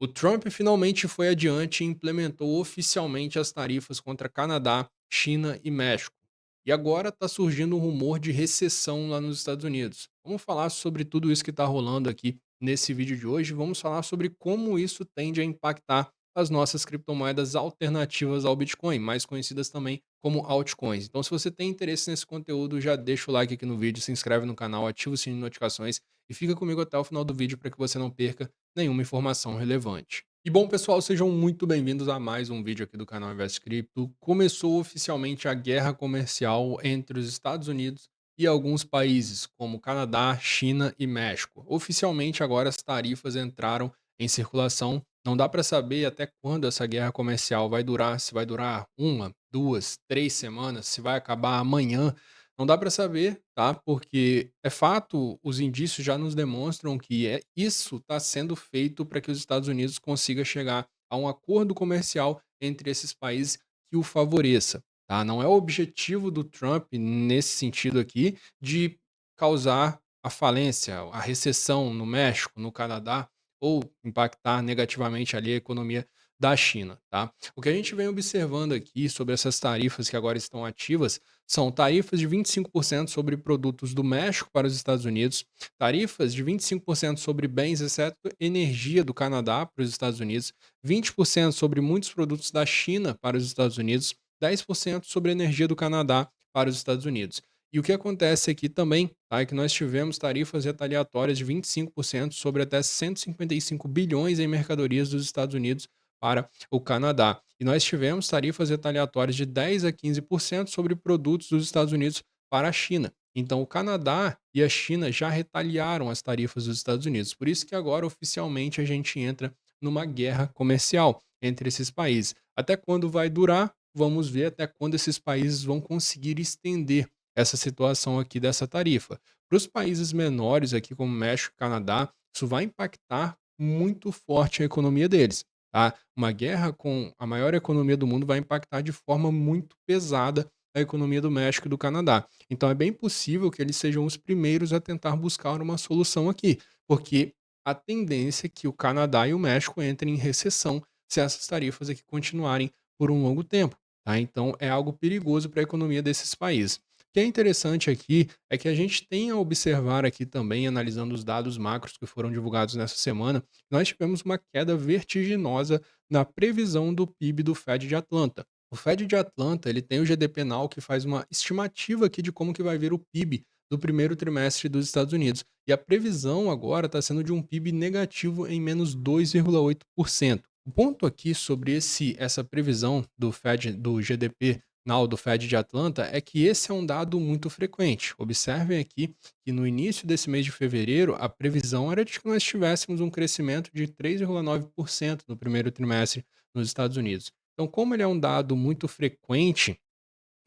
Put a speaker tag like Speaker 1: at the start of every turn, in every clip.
Speaker 1: O Trump finalmente foi adiante e implementou oficialmente as tarifas contra Canadá, China e México. E agora está surgindo um rumor de recessão lá nos Estados Unidos. Vamos falar sobre tudo isso que está rolando aqui nesse vídeo de hoje. Vamos falar sobre como isso tende a impactar as nossas criptomoedas alternativas ao Bitcoin, mais conhecidas também como altcoins. Então, se você tem interesse nesse conteúdo, já deixa o like aqui no vídeo, se inscreve no canal, ativa o sininho de notificações e fica comigo até o final do vídeo para que você não perca nenhuma informação relevante. E bom, pessoal, sejam muito bem-vindos a mais um vídeo aqui do canal Invest Cripto. Começou oficialmente a guerra comercial entre os Estados Unidos e alguns países, como Canadá, China e México. Oficialmente, agora as tarifas entraram em circulação. Não dá para saber até quando essa guerra comercial vai durar, se vai durar uma, duas, 3 semanas, se vai acabar amanhã. Não dá para saber, tá? Porque é fato, os indícios já nos demonstram que isso está sendo feito para que os Estados Unidos consiga chegar a um acordo comercial entre esses países que o favoreça, tá? Não é o objetivo do Trump nesse sentido aqui de causar a falência, a recessão no México, no Canadá ou impactar negativamente ali a economia da China, tá? O que a gente vem observando aqui sobre essas tarifas que agora estão ativas são tarifas de 25% sobre produtos do México para os Estados Unidos, tarifas de 25% sobre bens, exceto energia do Canadá para os Estados Unidos, 20% sobre muitos produtos da China para os Estados Unidos, 10% sobre energia do Canadá para os Estados Unidos. E o que acontece aqui também tá, é que nós tivemos tarifas retaliatórias de 25% sobre até 155 bilhões em mercadorias dos Estados Unidos para o Canadá. E nós tivemos tarifas retaliatórias de 10 a 15% sobre produtos dos Estados Unidos para a China. Então, o Canadá e a China já retaliaram as tarifas dos Estados Unidos. Por isso que agora, oficialmente, a gente entra numa guerra comercial entre esses países. Até quando vai durar? Vamos ver até quando esses países vão conseguir estender essa situação aqui dessa tarifa. Para os países menores, aqui como México e Canadá, isso vai impactar muito forte a economia deles. Tá? Uma guerra com a maior economia do mundo vai impactar de forma muito pesada a economia do México e do Canadá. Então é bem possível que eles sejam os primeiros a tentar buscar uma solução aqui, porque a tendência é que o Canadá e o México entrem em recessão se essas tarifas aqui continuarem por um longo tempo. Tá? Então é algo perigoso para a economia desses países. O que é interessante aqui é que a gente tem a observar aqui também, analisando os dados macros que foram divulgados nessa semana, nós tivemos uma queda vertiginosa na previsão do PIB do Fed de Atlanta. O Fed de Atlanta, ele tem o GDP Now que faz uma estimativa aqui de como que vai vir o PIB do primeiro trimestre dos Estados Unidos. E a previsão agora está sendo de um PIB negativo em menos 2,8%. O ponto aqui sobre essa previsão do Fed do GDP Now do Fed de Atlanta é que esse é um dado muito frequente. Observem aqui que no início desse mês de fevereiro, a previsão era de que nós tivéssemos um crescimento de 3,9% no primeiro trimestre nos Estados Unidos. Então, como ele é um dado muito frequente,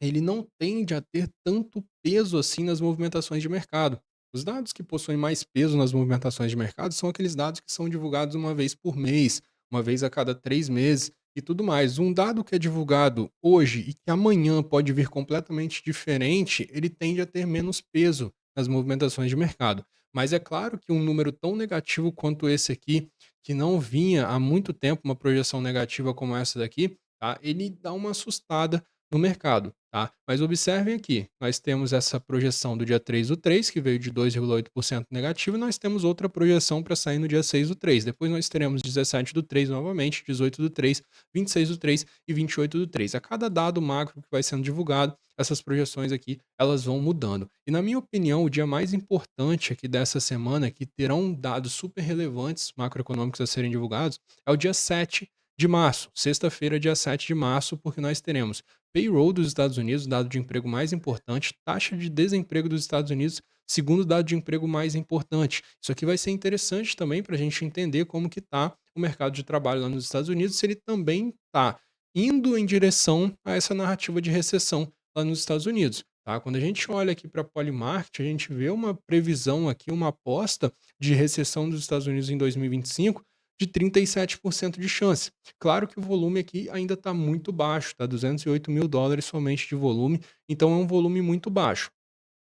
Speaker 1: ele não tende a ter tanto peso assim nas movimentações de mercado. Os dados que possuem mais peso nas movimentações de mercado são aqueles dados que são divulgados uma vez por mês, uma vez a cada 3 meses e tudo mais. Um dado que é divulgado hoje e que amanhã pode vir completamente diferente, ele tende a ter menos peso nas movimentações de mercado. Mas é claro que um número tão negativo quanto esse aqui, que não vinha há muito tempo uma projeção negativa como essa daqui, tá? Ele dá uma assustada no mercado, tá? Mas observem aqui, nós temos essa projeção do dia 3 do 3, que veio de 2,8% negativo, e nós temos outra projeção para sair no dia 6 do 3. Depois nós teremos 17 do 3 novamente, 18 do 3, 26 do 3 e 28 do 3. A cada dado macro que vai sendo divulgado, essas projeções aqui, elas vão mudando. E na minha opinião, o dia mais importante aqui dessa semana, que terão dados super relevantes macroeconômicos a serem divulgados, é o dia 7 de março, sexta-feira, dia 7 de março, porque nós teremos payroll dos Estados Unidos, dado de emprego mais importante, taxa de desemprego dos Estados Unidos, segundo dado de emprego mais importante. Isso aqui vai ser interessante também para a gente entender como que está o mercado de trabalho lá nos Estados Unidos, se ele também está indo em direção a essa narrativa de recessão lá nos Estados Unidos. Tá? Quando a gente olha aqui para a Polymarket, a gente vê uma previsão aqui, uma aposta de recessão dos Estados Unidos em 2025 de 37% de chance. Claro que o volume aqui ainda está muito baixo, tá? US$ 208 mil somente de volume, então é um volume muito baixo.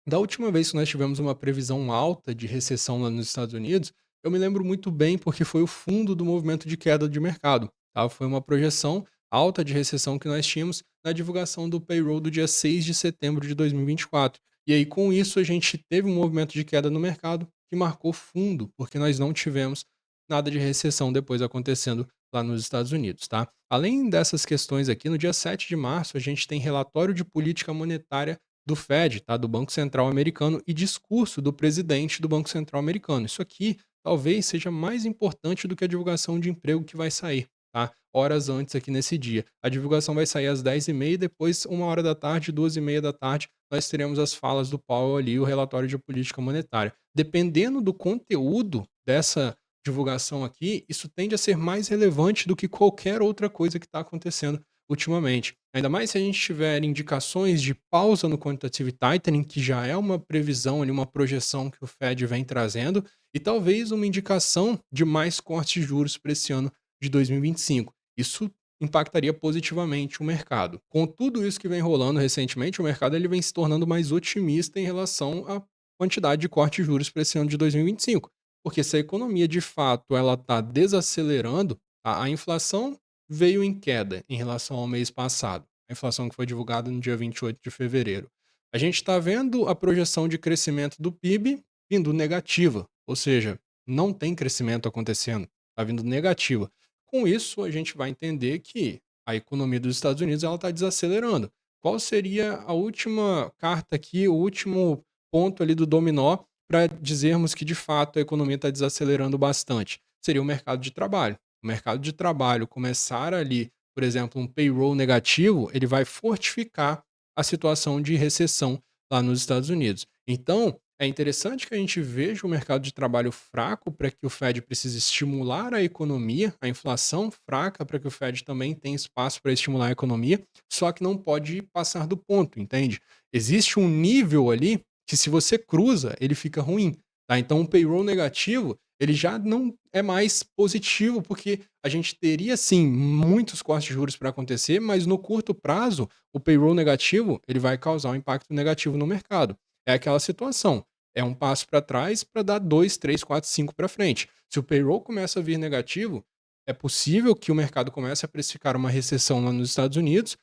Speaker 1: Da última vez que nós tivemos uma previsão alta de recessão lá nos Estados Unidos, Eu me lembro muito bem, porque foi o fundo do movimento de queda de mercado, tá? Foi uma projeção alta de recessão que nós tínhamos na divulgação do payroll do dia 6 de setembro de 2024. E aí, com isso, a gente teve um movimento de queda no mercado que marcou fundo, porque nós não tivemos nada de recessão depois acontecendo lá nos Estados Unidos, tá? Além dessas questões aqui, no dia 7 de março, a gente tem relatório de política monetária do Fed, tá? Do Banco Central Americano, e discurso do presidente do Banco Central Americano. Isso aqui talvez seja mais importante do que a divulgação de emprego que vai sair, tá? Horas antes aqui nesse dia. A divulgação vai sair às 10h30 e depois, 1 hora da tarde, 2h30 da tarde, nós teremos as falas do Powell ali, o relatório de política monetária. Dependendo do conteúdo dessa divulgação aqui, isso tende a ser mais relevante do que qualquer outra coisa que está acontecendo ultimamente. Ainda mais se a gente tiver indicações de pausa no quantitative tightening, que já é uma previsão ali, uma projeção que o Fed vem trazendo, e talvez uma indicação de mais cortes de juros para esse ano de 2025. Isso impactaria positivamente o mercado. Com tudo isso que vem rolando recentemente, o mercado ele vem se tornando mais otimista em relação à quantidade de corte de juros para esse ano de 2025. Porque se a economia de fato ela está desacelerando, a inflação veio em queda em relação ao mês passado. A inflação que foi divulgada no dia 28 de fevereiro. A gente está vendo a projeção de crescimento do PIB vindo negativa, ou seja, não tem crescimento acontecendo, está vindo negativa. Com isso, a gente vai entender que a economia dos Estados Unidos ela está desacelerando. Qual seria a última carta aqui, o último ponto ali do dominó para dizermos que de fato a economia está desacelerando bastante? Seria o mercado de trabalho. O mercado de trabalho começar ali, por exemplo, um payroll negativo, ele vai fortificar a situação de recessão lá nos Estados Unidos. Então, é interessante que a gente veja o mercado de trabalho fraco para que o Fed precise estimular a economia, a inflação fraca para que o Fed também tenha espaço para estimular a economia, só que não pode passar do ponto, entende? Existe um nível ali que se você cruza, ele fica ruim, tá? Então, o payroll negativo, ele já não é mais positivo, porque a gente teria sim muitos cortes de juros para acontecer, mas no curto prazo, o payroll negativo, ele vai causar um impacto negativo no mercado. É aquela situação. É um passo para trás para dar 2, 3, 4, 5 para frente. Se o payroll começa a vir negativo, é possível que o mercado comece a precificar uma recessão lá nos Estados Unidos,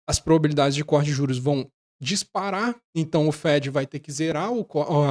Speaker 1: as probabilidades de corte de juros vão disparar, então o Fed vai ter que zerar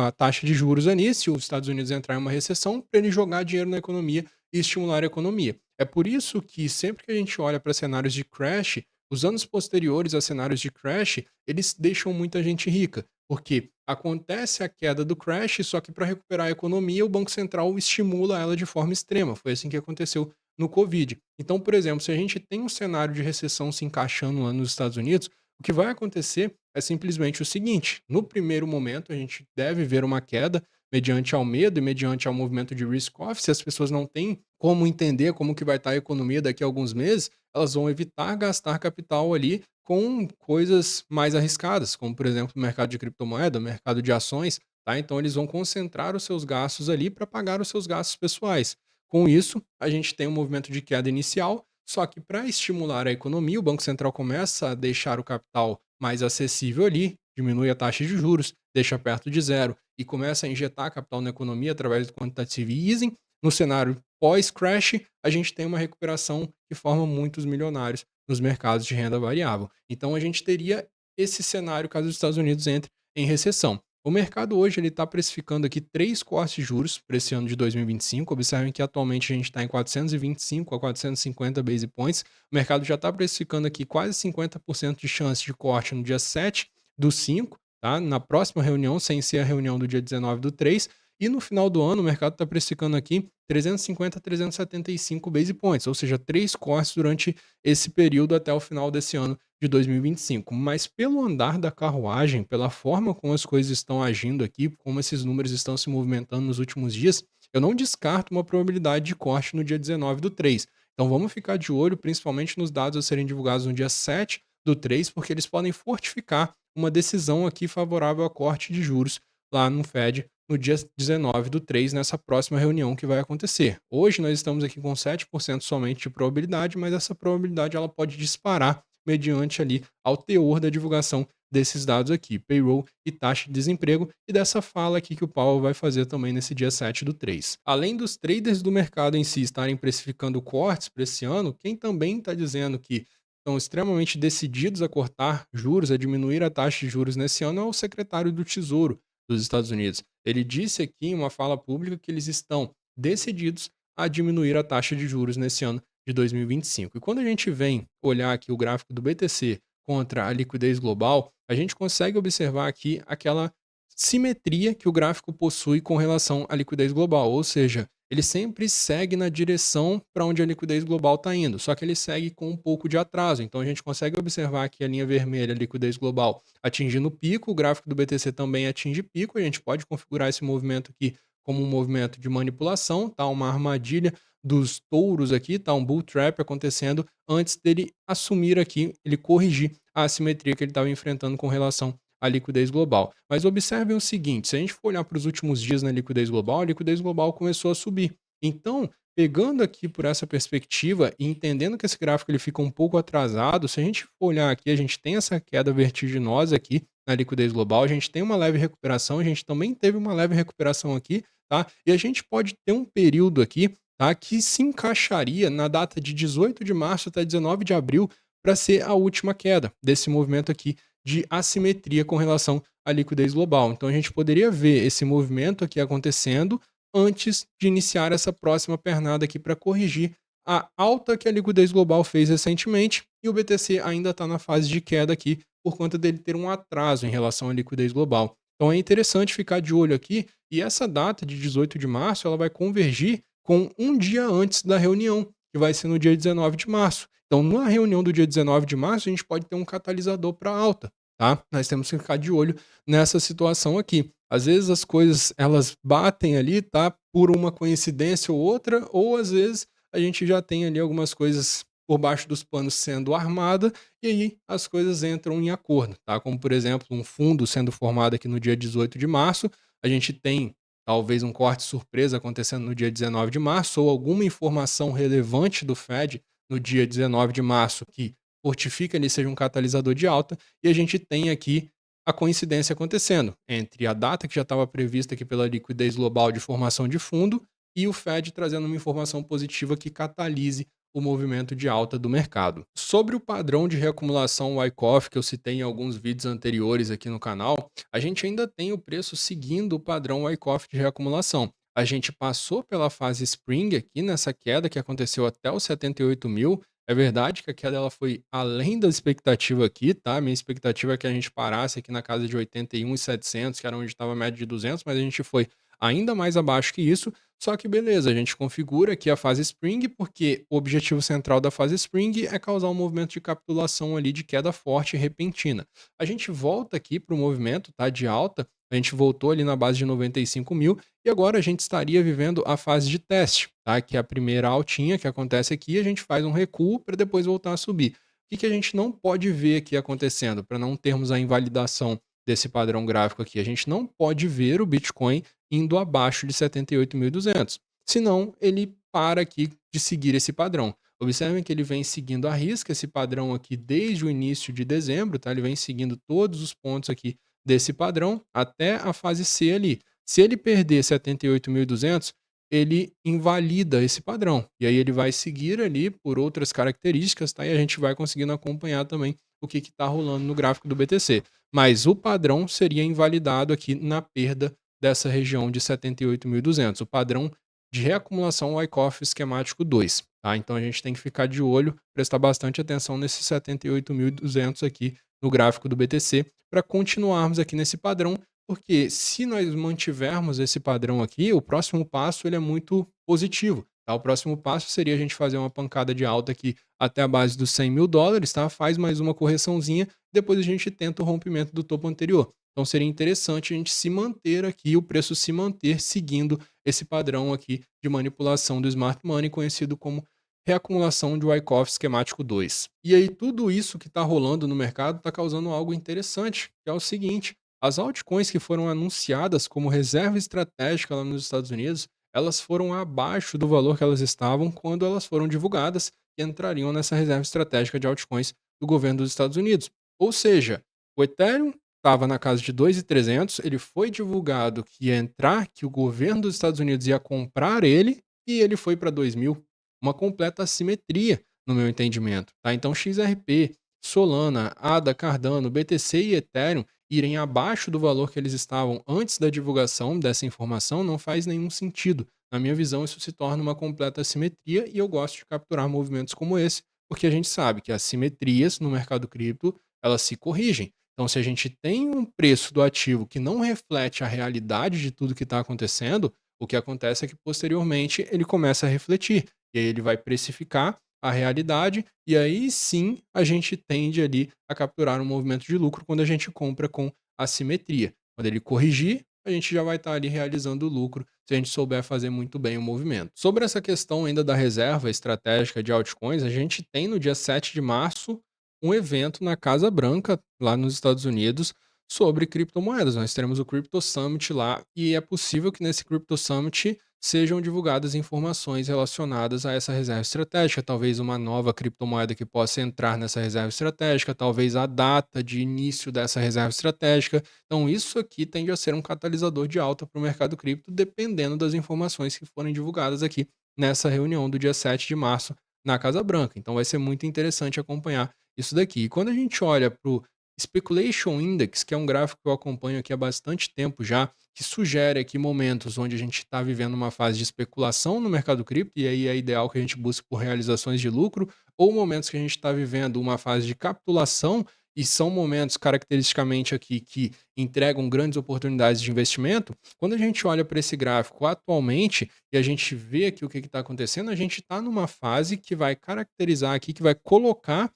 Speaker 1: a taxa de juros ali, se os Estados Unidos entrar em uma recessão, para ele jogar dinheiro na economia e estimular a economia. É por isso que sempre que a gente olha para cenários de crash, os anos posteriores a cenários de crash, eles deixam muita gente rica, porque acontece a queda do crash, só que para recuperar a economia, o Banco Central estimula ela de forma extrema. Foi assim que aconteceu no Covid. Então, por exemplo, se a gente tem um cenário de recessão se encaixando lá nos Estados Unidos, o que vai acontecer é simplesmente o seguinte: no primeiro momento, a gente deve ver uma queda mediante ao medo e mediante ao movimento de risk-off. Se as pessoas não têm como entender como que vai estar a economia daqui a alguns meses, elas vão evitar gastar capital ali com coisas mais arriscadas, como, por exemplo, o mercado de criptomoeda, o mercado de ações, tá? Então, eles vão concentrar os seus gastos ali para pagar os seus gastos pessoais. Com isso, a gente tem um movimento de queda inicial, só que para estimular a economia, o Banco Central começa a deixar o capital mais acessível ali, diminui a taxa de juros, deixa perto de zero e começa a injetar capital na economia através do quantitative easing. No cenário pós-crash, a gente tem uma recuperação que forma muitos milionários nos mercados de renda variável. Então a gente teria esse cenário caso os Estados Unidos entre em recessão. O mercado hoje ele está precificando aqui 3 cortes de juros para esse ano de 2025. Observem que atualmente a gente está em 425 a 450 base points. O mercado já está precificando aqui quase 50% de chance de corte no dia 7 do 5, tá? Na próxima reunião, sem ser a reunião do dia 19 do 3. E no final do ano, o mercado está precificando aqui 350 a 375 base points, ou seja, 3 cortes durante esse período até o final desse ano de 2025. Mas pelo andar da carruagem, pela forma como as coisas estão agindo aqui, como esses números estão se movimentando nos últimos dias, eu não descarto uma probabilidade de corte no dia 19 do 3. Então vamos ficar de olho, principalmente nos dados a serem divulgados no dia 7 do 3, porque eles podem fortificar uma decisão aqui favorável a corte de juros lá no Fed no dia 19 do 3, nessa próxima reunião que vai acontecer. Hoje nós estamos aqui com 7% somente de probabilidade, mas essa probabilidade ela pode disparar mediante ali ao teor da divulgação desses dados aqui, payroll e taxa de desemprego, e dessa fala aqui que o Powell vai fazer também nesse dia 7 do 3. Além dos traders do mercado em si estarem precificando cortes para esse ano, quem também está dizendo que estão extremamente decididos a cortar juros, a diminuir a taxa de juros nesse ano é o secretário do Tesouro dos Estados Unidos. Ele disse aqui em uma fala pública que eles estão decididos a diminuir a taxa de juros nesse ano de 2025. E quando a gente vem olhar aqui o gráfico do BTC contra a liquidez global, a gente consegue observar aqui aquela simetria que o gráfico possui com relação à liquidez global, ou seja, ele sempre segue na direção para onde a liquidez global está indo, só que ele segue com um pouco de atraso. Então a gente consegue observar aqui a linha vermelha, a liquidez global, atingindo o pico, o gráfico do BTC também atinge pico, a gente pode configurar esse movimento aqui como um movimento de manipulação, tá? Uma armadilha dos touros aqui, tá? Um bull trap acontecendo antes dele assumir aqui, ele corrigir a assimetria que ele estava enfrentando com relação à liquidez global. Mas observem o seguinte, se a gente for olhar para os últimos dias na liquidez global, a liquidez global começou a subir. Então, pegando aqui por essa perspectiva e entendendo que esse gráfico ele fica um pouco atrasado, se a gente for olhar aqui, a gente tem essa queda vertiginosa aqui na liquidez global, a gente tem uma leve recuperação, a gente também teve uma leve recuperação aqui, tá? E a gente pode ter um período aqui, tá, que se encaixaria na data de 18 de março até 19 de abril para ser a última queda desse movimento aqui de assimetria com relação à liquidez global. Então a gente poderia ver esse movimento aqui acontecendo antes de iniciar essa próxima pernada aqui para corrigir a alta que a liquidez global fez recentemente e o BTC ainda está na fase de queda aqui por conta dele ter um atraso em relação à liquidez global. Então é interessante ficar de olho aqui e essa data de 18 de março ela vai convergir com um dia antes da reunião, que vai ser no dia 19 de março. Então, na reunião do dia 19 de março, a gente pode ter um catalisador para alta, tá? Nós temos que ficar de olho nessa situação aqui. Às vezes as coisas elas batem ali, tá? Por uma coincidência ou outra, ou às vezes a gente já tem ali algumas coisas por baixo dos panos sendo armada e aí as coisas entram em acordo, tá? Como por exemplo, um fundo sendo formado aqui no dia 18 de março, a gente tem talvez um corte surpresa acontecendo no dia 19 de março ou alguma informação relevante do Fed no dia 19 de março que fortifica ali seja um catalisador de alta e a gente tem aqui a coincidência acontecendo entre a data que já estava prevista aqui pela liquidez global de formação de fundo e o Fed trazendo uma informação positiva que catalise o movimento de alta do mercado. Sobre o padrão de reacumulação Wyckoff que eu citei em alguns vídeos anteriores aqui no canal, a gente ainda tem o preço seguindo o padrão Wyckoff de reacumulação. A gente passou pela fase Spring aqui nessa queda que aconteceu até os 78 mil. É verdade que a queda ela foi além da expectativa aqui, tá? Minha expectativa é que a gente parasse aqui na casa de 81.700, que era onde estava a média de 200, mas a gente foi ainda mais abaixo que isso. Só que beleza, a gente configura aqui a fase Spring, porque o objetivo central da fase Spring é causar um movimento de capitulação ali de queda forte e repentina. A gente volta aqui para o movimento tá, de alta, a gente voltou ali na base de 95 mil e agora a gente estaria vivendo a fase de teste, tá? Que é a primeira altinha que acontece aqui, a gente faz um recuo para depois voltar a subir. O que, que a gente não pode ver aqui acontecendo para não termos a invalidação desse padrão gráfico aqui? A gente não pode ver o Bitcoin indo abaixo de 78.200. Senão, ele para aqui de seguir esse padrão. Observem que ele vem seguindo à risca esse padrão aqui desde o início de dezembro, tá? Ele vem seguindo todos os pontos aqui desse padrão até a fase C ali. Se ele perder 78.200, ele invalida esse padrão. E aí ele vai seguir ali por outras características, tá? E a gente vai conseguindo acompanhar também o que está rolando no gráfico do BTC. Mas o padrão seria invalidado aqui na perda dessa região de 78.200, o padrão de reacumulação Wyckoff esquemático 2. Tá? Então a gente tem que ficar de olho, prestar bastante atenção nesses 78.200 aqui no gráfico do BTC para continuarmos aqui nesse padrão, porque se nós mantivermos esse padrão aqui, o próximo passo ele é muito positivo. Tá? O próximo passo seria a gente fazer uma pancada de alta aqui até a base dos 100 mil dólares, tá? Faz mais uma correçãozinha, depois a gente tenta o rompimento do topo anterior. Então seria interessante a gente se manter aqui, o preço se manter seguindo esse padrão aqui de manipulação do Smart Money, conhecido como reacumulação de Wyckoff esquemático 2. E aí tudo isso que está rolando no mercado está causando algo interessante, que é o seguinte, as altcoins que foram anunciadas como reserva estratégica lá nos Estados Unidos, elas foram abaixo do valor que elas estavam quando elas foram divulgadas e entrariam nessa reserva estratégica de altcoins do governo dos Estados Unidos. Ou seja, O Ethereum estava na casa de 2.300, ele foi divulgado que ia entrar, que o governo dos Estados Unidos ia comprar ele, e ele foi para 2.000. Uma completa assimetria, no meu entendimento, tá? Então XRP, Solana, ADA, Cardano, BTC e Ethereum irem abaixo do valor que eles estavam antes da divulgação dessa informação não faz nenhum sentido. Na minha visão, isso se torna uma completa assimetria e eu gosto de capturar movimentos como esse, porque a gente sabe que as simetrias no mercado cripto, elas se corrigem. Então, se a gente tem um preço do ativo que não reflete a realidade de tudo que está acontecendo, o que acontece é que posteriormente ele começa a refletir. E aí ele vai precificar a realidade, e aí sim a gente tende ali a capturar um movimento de lucro quando a gente compra com assimetria. Quando ele corrigir, a gente já vai estar ali realizando o lucro se a gente souber fazer muito bem o movimento. Sobre essa questão ainda da reserva estratégica de altcoins, a gente tem no dia 7 de março um evento na Casa Branca, lá nos Estados Unidos, sobre criptomoedas. Nós teremos o Crypto Summit lá e é possível que nesse Crypto Summit sejam divulgadas informações relacionadas a essa reserva estratégica, talvez uma nova criptomoeda que possa entrar nessa reserva estratégica, talvez a data de início dessa reserva estratégica. Então, isso aqui tende a ser um catalisador de alta para o mercado cripto, dependendo das informações que forem divulgadas aqui nessa reunião do dia 7 de março na Casa Branca. Então, vai ser muito interessante acompanhar isso daqui. E quando a gente olha para o Speculation Index, que é um gráfico que eu acompanho aqui há bastante tempo já, que sugere aqui momentos onde a gente está vivendo uma fase de especulação no mercado cripto, e aí é ideal que a gente busque por realizações de lucro, ou momentos que a gente está vivendo uma fase de capitulação, e são momentos caracteristicamente aqui que entregam grandes oportunidades de investimento. Quando a gente olha para esse gráfico atualmente e a gente vê aqui o que está acontecendo, a gente está numa fase que vai caracterizar aqui, que vai colocar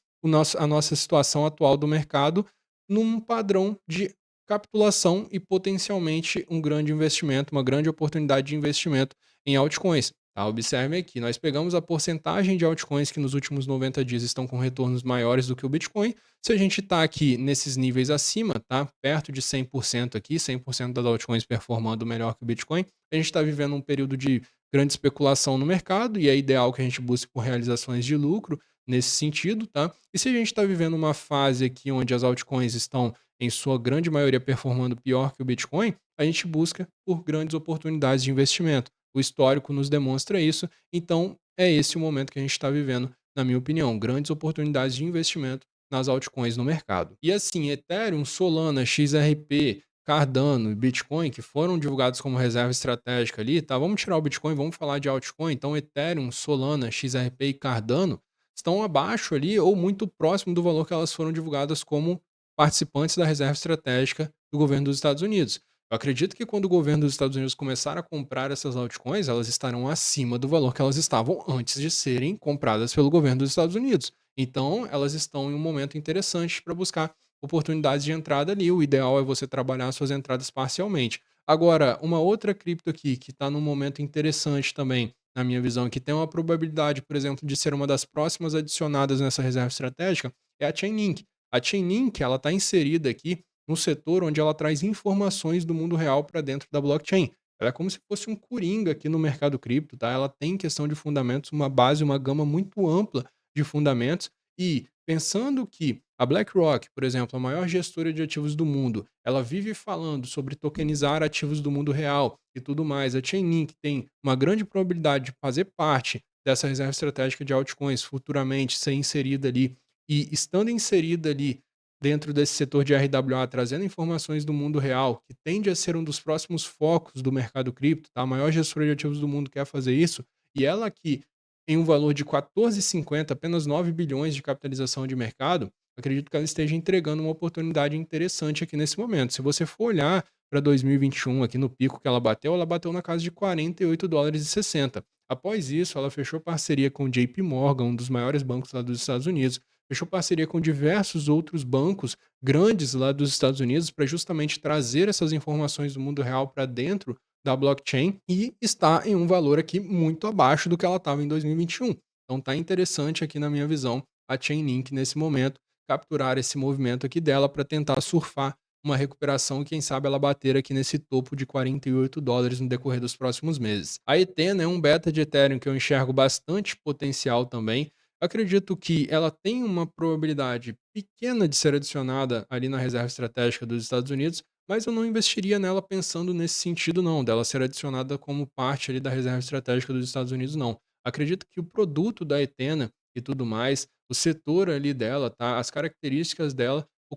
Speaker 1: a nossa situação atual do mercado num padrão de capitulação e potencialmente um grande investimento, uma grande oportunidade de investimento em altcoins. Tá? Observe aqui, nós pegamos a porcentagem de altcoins que nos últimos 90 dias estão com retornos maiores do que o Bitcoin. Se a gente está aqui nesses níveis acima, tá? Perto de 100% aqui, 100% das altcoins performando melhor que o Bitcoin, a gente está vivendo um período de grande especulação no mercado e é ideal que a gente busque por realizações de lucro nesse sentido, tá? E se a gente está vivendo uma fase aqui onde as altcoins estão, em sua grande maioria, performando pior que o Bitcoin, a gente busca por grandes oportunidades de investimento. O histórico nos demonstra isso, então é esse o momento que a gente está vivendo, na minha opinião. Grandes oportunidades de investimento nas altcoins no mercado. E assim, Ethereum, Solana, XRP, Cardano e Bitcoin, que foram divulgados como reserva estratégica ali, tá? Vamos tirar o Bitcoin, vamos falar de altcoin. Então, Ethereum, Solana, XRP e Cardano estão abaixo ali ou muito próximo do valor que elas foram divulgadas como participantes da reserva estratégica do governo dos Estados Unidos. Eu acredito que quando o governo dos Estados Unidos começar a comprar essas altcoins, elas estarão acima do valor que elas estavam antes de serem compradas pelo governo dos Estados Unidos. Então, elas estão em um momento interessante para buscar oportunidades de entrada ali. O ideal é você trabalhar suas entradas parcialmente. Agora, uma outra cripto aqui que está num momento interessante também, na minha visão, que tem uma probabilidade, por exemplo, de ser uma das próximas adicionadas nessa reserva estratégica, é a Chainlink. A Chainlink, ela está inserida aqui no setor onde ela traz informações do mundo real para dentro da blockchain. Ela é como se fosse um coringa aqui no mercado cripto, tá? Ela tem questão de fundamentos, uma base, uma gama muito ampla de fundamentos e pensando que a BlackRock, por exemplo, a maior gestora de ativos do mundo, ela vive falando sobre tokenizar ativos do mundo real e tudo mais. A Chainlink tem uma grande probabilidade de fazer parte dessa reserva estratégica de altcoins futuramente, ser inserida ali. E estando inserida ali dentro desse setor de RWA, trazendo informações do mundo real, que tende a ser um dos próximos focos do mercado cripto, tá? A maior gestora de ativos do mundo quer fazer isso, e ela aqui, em um valor de 14,50, apenas 9 bilhões de capitalização de mercado, acredito que ela esteja entregando uma oportunidade interessante aqui nesse momento. Se você for olhar para 2021, aqui no pico que ela bateu na casa de 48 dólares e 60. Após isso, ela fechou parceria com o JP Morgan, um dos maiores bancos lá dos Estados Unidos, fechou parceria com diversos outros bancos grandes lá dos Estados Unidos para justamente trazer essas informações do mundo real para dentro da blockchain e está em um valor aqui muito abaixo do que ela estava em 2021. Então tá interessante aqui na minha visão a Chainlink nesse momento capturar esse movimento aqui dela para tentar surfar uma recuperação e quem sabe ela bater aqui nesse topo de 48 dólares no decorrer dos próximos meses. A Ethena é um beta de Ethereum que eu enxergo bastante potencial também. Acredito que ela tem uma probabilidade pequena de ser adicionada ali na reserva estratégica dos Estados Unidos, mas eu não investiria nela pensando nesse sentido não, dela ser adicionada como parte ali da reserva estratégica dos Estados Unidos não. Acredito que o produto da Etena e tudo mais, o setor ali dela, tá, as características dela a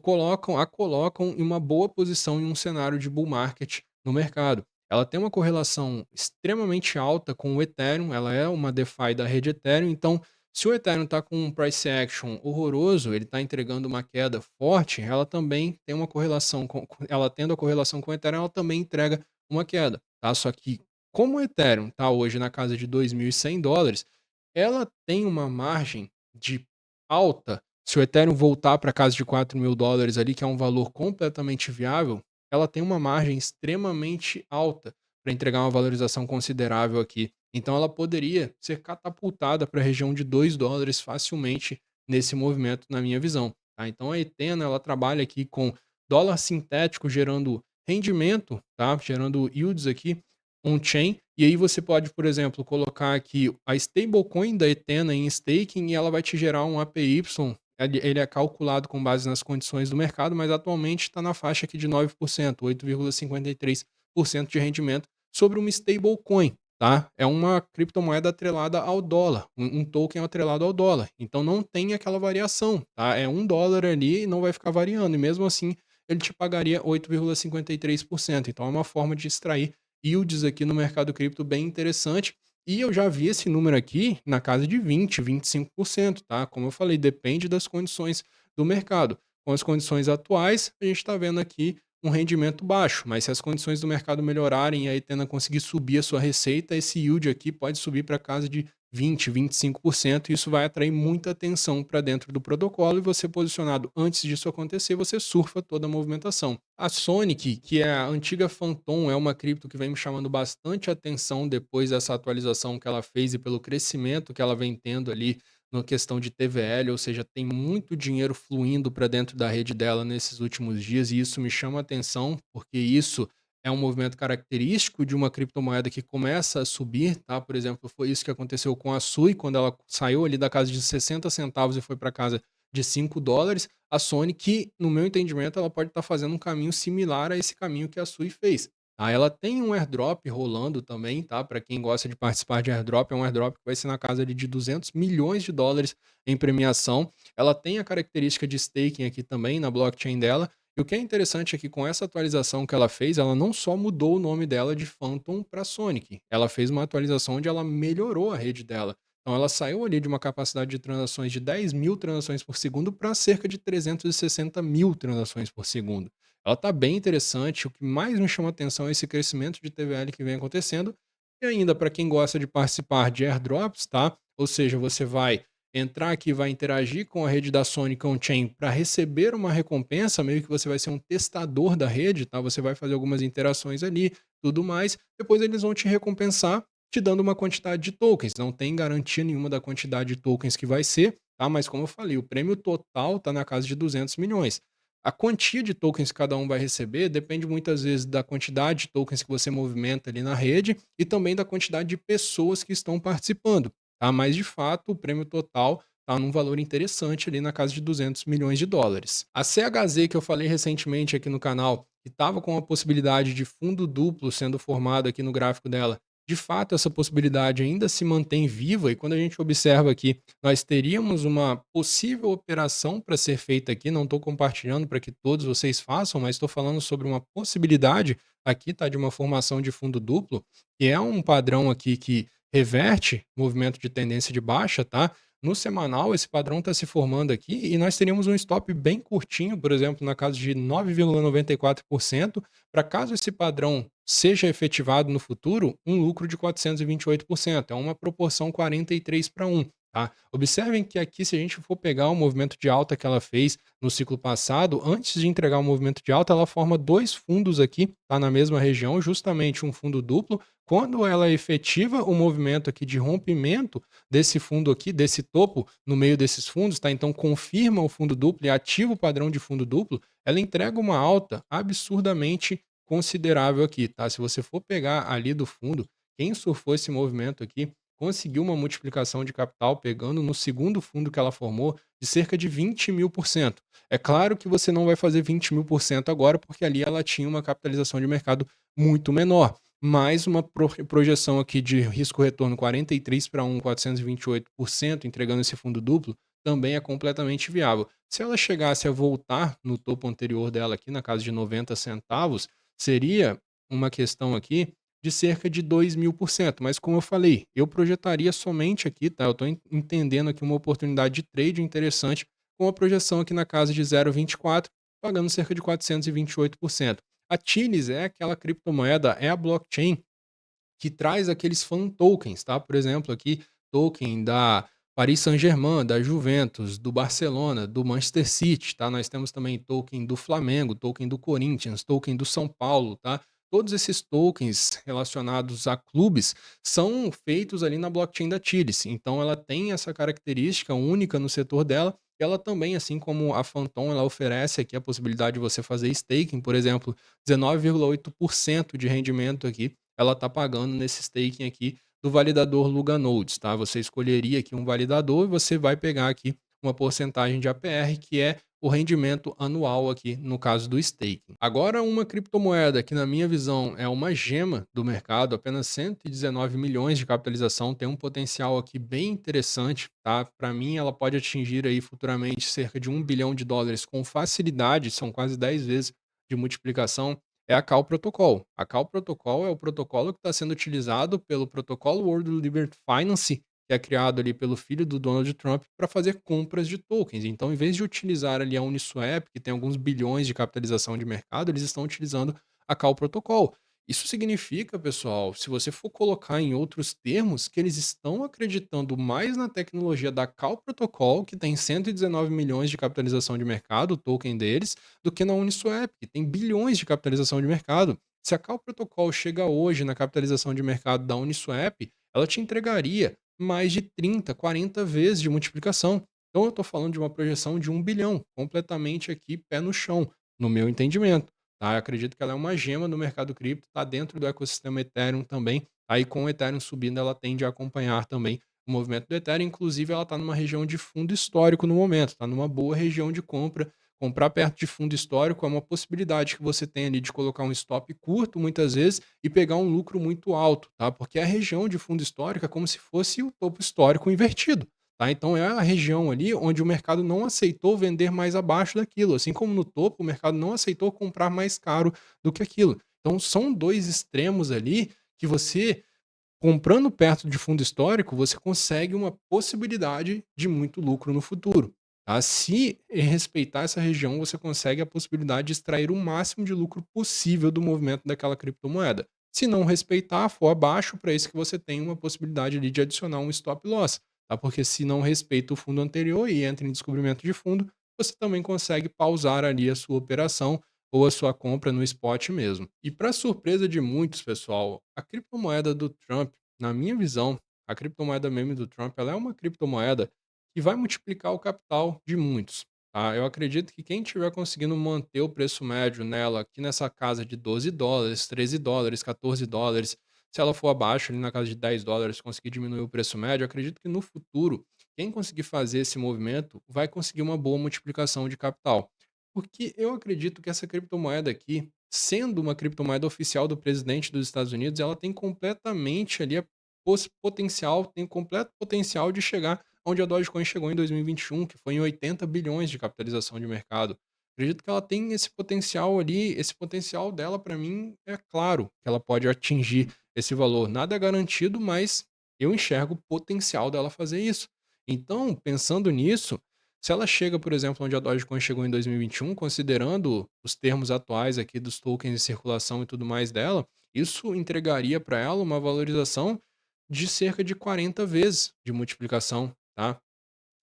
Speaker 1: colocam em uma boa posição em um cenário de bull market no mercado. Ela tem uma correlação extremamente alta com o Ethereum, ela é uma DeFi da rede Ethereum, então se o Ethereum está com um price action horroroso, ele está entregando uma queda forte, ela também tem uma correlação ela tendo a correlação com o Ethereum, ela também entrega uma queda, tá? Só que como o Ethereum está hoje na casa de $2.100, ela tem uma margem de alta. Se o Ethereum voltar para casa de $4.000 ali, que é um valor completamente viável, ela tem uma margem extremamente alta para entregar uma valorização considerável aqui. Então ela poderia ser catapultada para a região de $2 facilmente nesse movimento, na minha visão. Tá? Então a Etena ela trabalha aqui com dólar sintético gerando rendimento, tá? Gerando yields aqui on-chain. E aí você pode, por exemplo, colocar aqui a stablecoin da Etena em staking e ela vai te gerar um APY. Ele é calculado com base nas condições do mercado, mas atualmente está na faixa aqui de 9%, 8,53% de rendimento sobre uma stablecoin, tá? É uma criptomoeda atrelada ao dólar, um token atrelado ao dólar. Então não tem aquela variação, tá? É $1 ali e não vai ficar variando. E mesmo assim, ele te pagaria 8,53%. Então é uma forma de extrair yields aqui no mercado cripto bem interessante. E eu já vi esse número aqui na casa de 20, 25%, tá? Como eu falei, depende das condições do mercado. Com as condições atuais, a gente está vendo aqui um rendimento baixo, mas se as condições do mercado melhorarem e a Etena conseguir subir a sua receita, esse yield aqui pode subir para casa de 20, 25%, e isso vai atrair muita atenção para dentro do protocolo e você posicionado antes disso acontecer, você surfa toda a movimentação. A Sonic, que é a antiga Phantom, é uma cripto que vem me chamando bastante atenção depois dessa atualização que ela fez e pelo crescimento que ela vem tendo ali na questão de TVL, ou seja, tem muito dinheiro fluindo para dentro da rede dela nesses últimos dias, e isso me chama a atenção, porque isso é um movimento característico de uma criptomoeda que começa a subir, tá? Por exemplo, foi isso que aconteceu com a Sui, quando ela saiu ali da casa de 60 centavos e foi para casa de $5. A Sony, que, no meu entendimento, ela pode estar fazendo um caminho similar a esse caminho que a Sui fez. Tá? Ela tem um airdrop rolando também, tá? Para quem gosta de participar de airdrop, é um airdrop que vai ser na casa ali de US$ 200 milhões em premiação. Ela tem a característica de staking aqui também na blockchain dela. E o que é interessante é que com essa atualização que ela fez, ela não só mudou o nome dela de Phantom para Sonic, ela fez uma atualização onde ela melhorou a rede dela. Então ela saiu ali de uma capacidade de transações de 10.000 transações por segundo para cerca de 360.000 transações por segundo. Ela está bem interessante, o que mais me chama atenção é esse crescimento de TVL que vem acontecendo. E ainda para quem gosta de participar de airdrops, tá? Ou seja, você vai entrar aqui, vai interagir com a rede da Sonic on-chain para receber uma recompensa, meio que você vai ser um testador da rede, tá? Você vai fazer algumas interações ali, tudo mais. Depois eles vão te recompensar te dando uma quantidade de tokens. Não tem garantia nenhuma da quantidade de tokens que vai ser, tá? Mas como eu falei, o prêmio total está na casa de 200 milhões. A quantia de tokens que cada um vai receber depende muitas vezes da quantidade de tokens que você movimenta ali na rede e também da quantidade de pessoas que estão participando, tá? Mas de fato, o prêmio total está num valor interessante ali na casa de 200 milhões de dólares. A CHZ que eu falei recentemente aqui no canal, que estava com a possibilidade de fundo duplo sendo formado aqui no gráfico dela, de fato essa possibilidade ainda se mantém viva e quando a gente observa aqui, nós teríamos uma possível operação para ser feita aqui, não estou compartilhando para que todos vocês façam, mas estou falando sobre uma possibilidade aqui, tá, de uma formação de fundo duplo, que é um padrão aqui que reverte movimento de tendência de baixa, tá? No semanal, esse padrão está se formando aqui e nós teríamos um stop bem curtinho, por exemplo, na casa de 9,94%, para caso esse padrão seja efetivado no futuro, um lucro de 428%. É uma proporção 43 para 1. Tá? Observem que aqui, se a gente for pegar o movimento de alta que ela fez no ciclo passado, antes de entregar o movimento de alta, ela forma dois fundos aqui, tá, na mesma região, justamente um fundo duplo. Quando ela efetiva o movimento aqui de rompimento desse fundo aqui, desse topo no meio desses fundos, tá? Então confirma o fundo duplo e ativa o padrão de fundo duplo, ela entrega uma alta absurdamente considerável aqui, tá? Se você for pegar ali do fundo, quem surfou esse movimento aqui conseguiu uma multiplicação de capital pegando no segundo fundo que ela formou de cerca de 20.000%. É claro que você não vai fazer 20.000% agora, porque ali ela tinha uma capitalização de mercado muito menor, mais uma projeção aqui de risco-retorno 43 para 1, 428%, entregando esse fundo duplo, também é completamente viável. Se ela chegasse a voltar no topo anterior dela aqui, na casa de 90 centavos, seria uma questão aqui de cerca de 2.000%. Mas como eu falei, eu projetaria somente aqui, tá? Eu estou entendendo aqui uma oportunidade de trade interessante com a projeção aqui na casa de 0,24, pagando cerca de 428%. A Chilis é aquela criptomoeda, é a blockchain que traz aqueles fan tokens, tá? Por exemplo, aqui, token da Paris Saint-Germain, da Juventus, do Barcelona, do Manchester City, tá? Nós temos também token do Flamengo, token do Corinthians, token do São Paulo, tá? Todos esses tokens relacionados a clubes são feitos ali na blockchain da Chilis. Então ela tem essa característica única no setor dela. E ela também, assim como a Phantom, ela oferece aqui a possibilidade de você fazer staking, por exemplo, 19,8% de rendimento aqui ela está pagando nesse staking aqui do validador Luga Nodes, tá? Você escolheria aqui um validador e você vai pegar aqui uma porcentagem de APR, que é o rendimento anual aqui no caso do staking. Agora, uma criptomoeda que, na minha visão, é uma gema do mercado, apenas 119 milhões de capitalização, tem um potencial aqui bem interessante, tá? Para mim, ela pode atingir aí futuramente cerca de US$ 1 bilhão com facilidade, são quase 10 vezes de multiplicação, é a Cal Protocol. A Cal Protocol é o protocolo que está sendo utilizado pelo protocolo World Liberty Finance, que é criado ali pelo filho do Donald Trump, para fazer compras de tokens. Então, em vez de utilizar ali a Uniswap, que tem alguns bilhões de capitalização de mercado, eles estão utilizando a Cal Protocol. Isso significa, pessoal, se você for colocar em outros termos, que eles estão acreditando mais na tecnologia da Cal Protocol, que tem 119 milhões de capitalização de mercado, o token deles, do que na Uniswap, que tem bilhões de capitalização de mercado. Se a Cal Protocol chega hoje na capitalização de mercado da Uniswap, ela te entregaria mais de 30, 40 vezes de multiplicação. Então eu estou falando de uma projeção de 1 bilhão, completamente aqui pé no chão, no meu entendimento. Tá? Eu acredito que ela é uma gema no mercado cripto, está dentro do ecossistema Ethereum também. Aí com o Ethereum subindo, ela tende a acompanhar também o movimento do Ethereum. Inclusive, ela está numa região de fundo histórico no momento, está numa boa região de compra. Comprar perto de fundo histórico é uma possibilidade que você tem ali de colocar um stop curto, muitas vezes, e pegar um lucro muito alto, tá? Porque a região de fundo histórico é como se fosse o topo histórico invertido, tá? Então é a região ali onde o mercado não aceitou vender mais abaixo daquilo, assim como no topo o mercado não aceitou comprar mais caro do que aquilo. Então são dois extremos ali que você comprando perto de fundo histórico, você consegue uma possibilidade de muito lucro no futuro, tá? Se respeitar essa região, você consegue a possibilidade de extrair o máximo de lucro possível do movimento daquela criptomoeda. Se não respeitar, for abaixo, para isso que você tem uma possibilidade ali de adicionar um stop loss, tá? Porque se não respeita o fundo anterior e entra em descobrimento de fundo, você também consegue pausar ali a sua operação ou a sua compra no spot mesmo. E para surpresa de muitos, pessoal, a criptomoeda do Trump, na minha visão, a criptomoeda meme do Trump, ela é uma criptomoeda que vai multiplicar o capital de muitos. Tá? Eu acredito que quem estiver conseguindo manter o preço médio nela aqui nessa casa de US$ 12, US$ 13, US$ 14, se ela for abaixo, ali na casa de US$ 10, conseguir diminuir o preço médio, eu acredito que no futuro, quem conseguir fazer esse movimento vai conseguir uma boa multiplicação de capital. Porque eu acredito que essa criptomoeda aqui, sendo uma criptomoeda oficial do presidente dos Estados Unidos, ela tem completamente ali a potencial, tem completo potencial de chegar onde a Dogecoin chegou em 2021, que foi em 80 bilhões de capitalização de mercado. Acredito que ela tem esse potencial ali, esse potencial dela para mim é claro que ela pode atingir esse valor. Nada é garantido, mas eu enxergo o potencial dela fazer isso. Então, pensando nisso, se ela chega, por exemplo, onde a Dogecoin chegou em 2021, considerando os termos atuais aqui dos tokens de circulação e tudo mais dela, isso entregaria para ela uma valorização de cerca de 40 vezes de multiplicação, tá?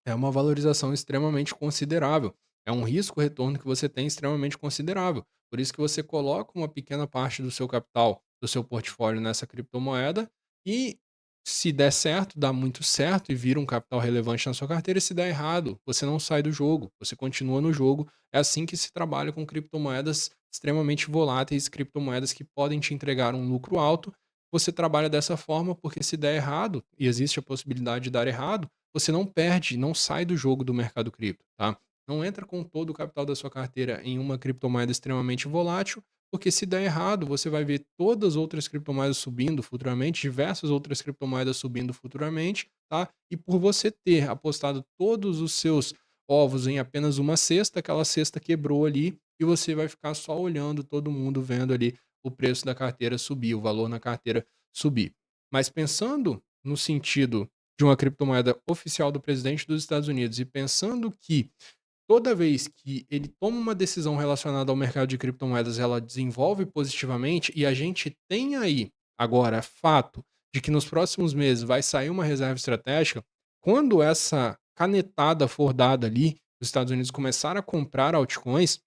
Speaker 1: É uma valorização extremamente considerável. É um risco-retorno que você tem extremamente considerável. Por isso que você coloca uma pequena parte do seu capital, do seu portfólio nessa criptomoeda e se der certo, dá muito certo e vira um capital relevante na sua carteira. E se der errado, você não sai do jogo, você continua no jogo. É assim que se trabalha com criptomoedas extremamente voláteis, criptomoedas que podem te entregar um lucro alto, você trabalha dessa forma, porque se der errado, e existe a possibilidade de dar errado, você não perde, não sai do jogo do mercado cripto, tá? Não entra com todo o capital da sua carteira em uma criptomoeda extremamente volátil, porque se der errado, você vai ver todas as outras criptomoedas subindo futuramente, diversas outras criptomoedas subindo futuramente, tá? E por você ter apostado todos os seus ovos em apenas uma cesta, aquela cesta quebrou ali e você vai ficar só olhando todo mundo vendo ali o preço da carteira subir, o valor na carteira subir. Mas pensando no sentido de uma criptomoeda oficial do presidente dos Estados Unidos e pensando que toda vez que ele toma uma decisão relacionada ao mercado de criptomoedas, ela desenvolve positivamente e a gente tem aí, agora, fato de que nos próximos meses vai sair uma reserva estratégica, quando essa canetada for dada ali, os Estados Unidos começar a comprar altcoins,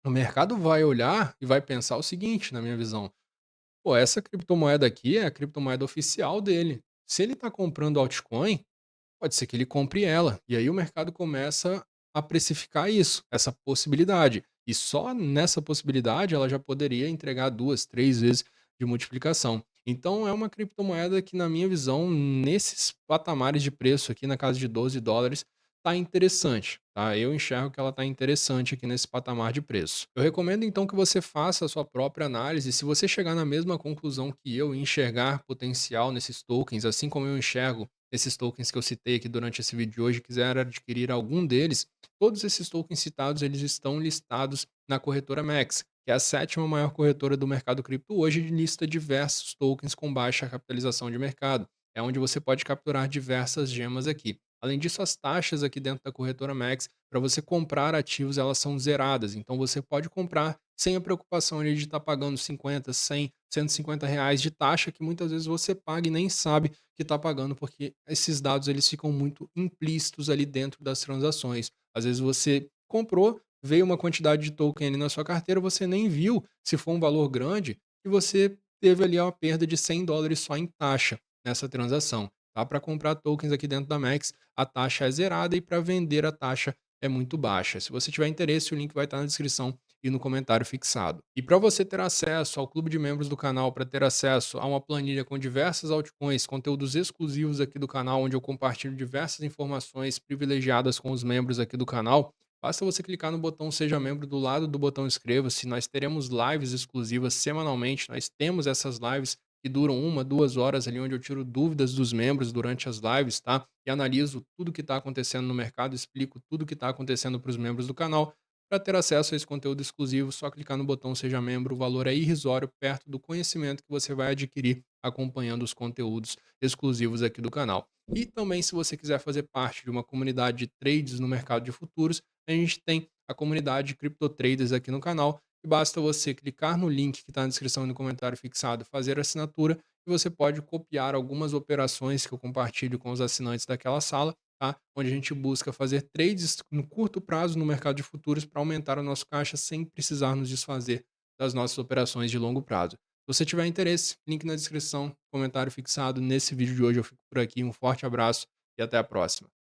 Speaker 1: o mercado vai olhar e vai pensar o seguinte, na minha visão: pô, essa criptomoeda aqui é a criptomoeda oficial dele. Se ele está comprando altcoin, pode ser que ele compre ela. E aí o mercado começa a precificar isso, essa possibilidade. E só nessa possibilidade ela já poderia entregar 2, 3 vezes de multiplicação. Então é uma criptomoeda que, na minha visão, nesses patamares de preço aqui na casa de $12, está interessante, tá? Eu enxergo que ela está interessante aqui nesse patamar de preço. Eu recomendo então que você faça a sua própria análise. Se você chegar na mesma conclusão que eu e enxergar potencial nesses tokens, assim como eu enxergo esses tokens que eu citei aqui durante esse vídeo de hoje, quiser adquirir algum deles, todos esses tokens citados eles estão listados na corretora Max, que é a sétima maior corretora do mercado cripto hoje, e lista diversos tokens com baixa capitalização de mercado. É onde você pode capturar diversas gemas aqui. Além disso, as taxas aqui dentro da corretora Max, para você comprar ativos, elas são zeradas. Então você pode comprar sem a preocupação ali de estar pagando 50, 100, R$ 150 de taxa que muitas vezes você paga e nem sabe que está pagando, porque esses dados eles ficam muito implícitos ali dentro das transações. Às vezes você comprou, veio uma quantidade de token ali na sua carteira, você nem viu se for um valor grande e você teve ali uma perda de US$ 100 só em taxa nessa transação. Tá? Para comprar tokens aqui dentro da Max, a taxa é zerada e para vender a taxa é muito baixa. Se você tiver interesse, o link vai estar na descrição e no comentário fixado. E para você ter acesso ao clube de membros do canal, para ter acesso a uma planilha com diversas altcoins, conteúdos exclusivos aqui do canal, onde eu compartilho diversas informações privilegiadas com os membros aqui do canal, basta você clicar no botão Seja Membro do lado do botão Inscreva-se. Nós teremos lives exclusivas semanalmente. Nós temos essas lives que duram 1, 2 horas ali, onde eu tiro dúvidas dos membros durante as lives, tá? E analiso tudo que está acontecendo no mercado, explico tudo que está acontecendo para os membros do canal. Para ter acesso a esse conteúdo exclusivo, só clicar no botão Seja Membro, o valor é irrisório, perto do conhecimento que você vai adquirir acompanhando os conteúdos exclusivos aqui do canal. E também, se você quiser fazer parte de uma comunidade de trades no mercado de futuros, a gente tem a comunidade de Crypto Traders aqui no canal, e basta você clicar no link que está na descrição e no comentário fixado, fazer a assinatura, e você pode copiar algumas operações que eu compartilho com os assinantes daquela sala, tá? Onde a gente busca fazer trades no curto prazo no mercado de futuros para aumentar o nosso caixa sem precisar nos desfazer das nossas operações de longo prazo. Se você tiver interesse, link na descrição, comentário fixado. Nesse vídeo de hoje eu fico por aqui. Um forte abraço e até a próxima.